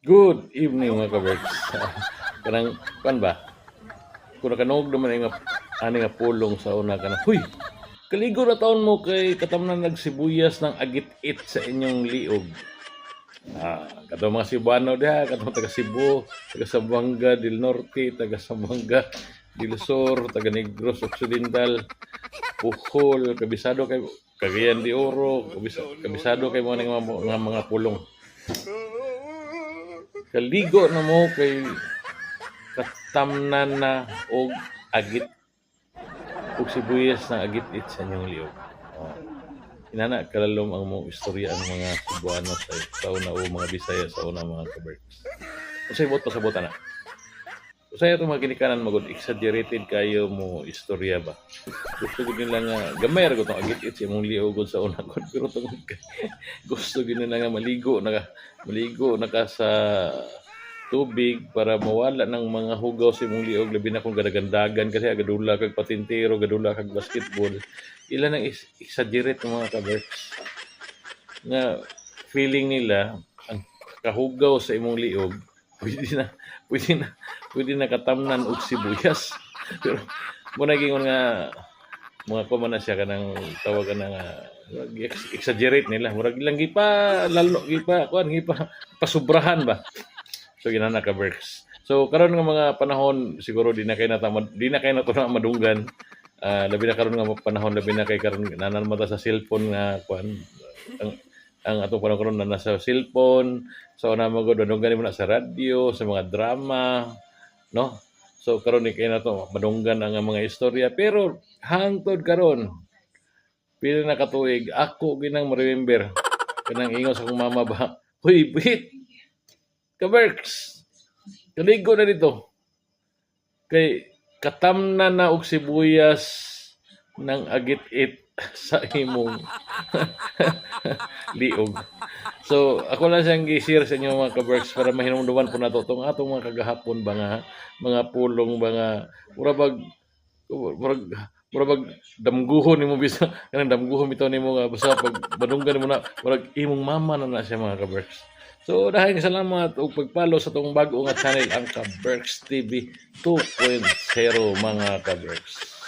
Good evening mga ka-Berks. Kanang kan ba? Kung nakanog naman nga ani nga pulong sa una kana. Huy, kaligo na taon mo kay katamnan nagsibuyas ng agit-it sa inyong liog. Kato mga Cebuano dia, kato taga Cebu, taga Zamboanga del Norte, taga Zamboanga del Sur, taga Negros Occidental, Bohol, kabisado kay Cagayan de Oro, kabisado kay mga pulong. Kaligo na mo kay katamnan na og agit ug sibuyas na agit-it sa inyong liog. Oh. Inana kalalom ang mong istorya ang mga Cebuano sa una o mga Bisaya sa una mga kaberks. Usay bot pa sa bota na. Usay ato mga ginikanan magud exaggerated kayo mo istorya ba. Gusto gid nila nga gamay ra gud tong agit-it sa imong liog sa una gud pero tungod kay gusto gid nila nga maligo na ka sa tubig para mawala ng mga hugaw sa imong liog labi na kung gadagandagan kasi gadula kag patintero gadula kag basketball ila nang exaggerate ng mga kaberks nga feeling nila ang kahugaw sa imong liog pwede na pwede na pwede na katamnan og sibuyas pero mo naging nga mga ko man na siya kanang tawag na nga exaggerate nila murag lang gipa lalo gipa kuan gipa pasubrahan ba. So ginana ka Berks. So karon nga mga panahon siguro di na kay na to na madunggan. Labi na karon nga panahon labi na kay karon nanan mata sa cellphone nga kuan ang atong panahon karon na nasa cellphone. So na magod madunggan mo na sa radyo, sa mga drama, no? So karon ni kay na to madunggan ang mga istorya pero hangtod karon pila na katuig ako ginang ma-remember kanang ingon sa akong mama ba. Huy, wait, Kaberks, kaligo na dito. Kay katamnan na og sibuyas ng agit-it sa imong liog. So, ako lang siyang gi-share sa inyo mga Kaberks para mahinumduman po nato itong atong mga kagahapon ba mga pulong mga murag damguhon nimo bisa kanang damguhon bitaw nimo nga basta pag badunggan mo na murag imong mama na siya mga Kaberks. So dahil salamat ug pag-follow sa tong bag-o nga channel ang Kaberks TV 2.0 mga Kaberks.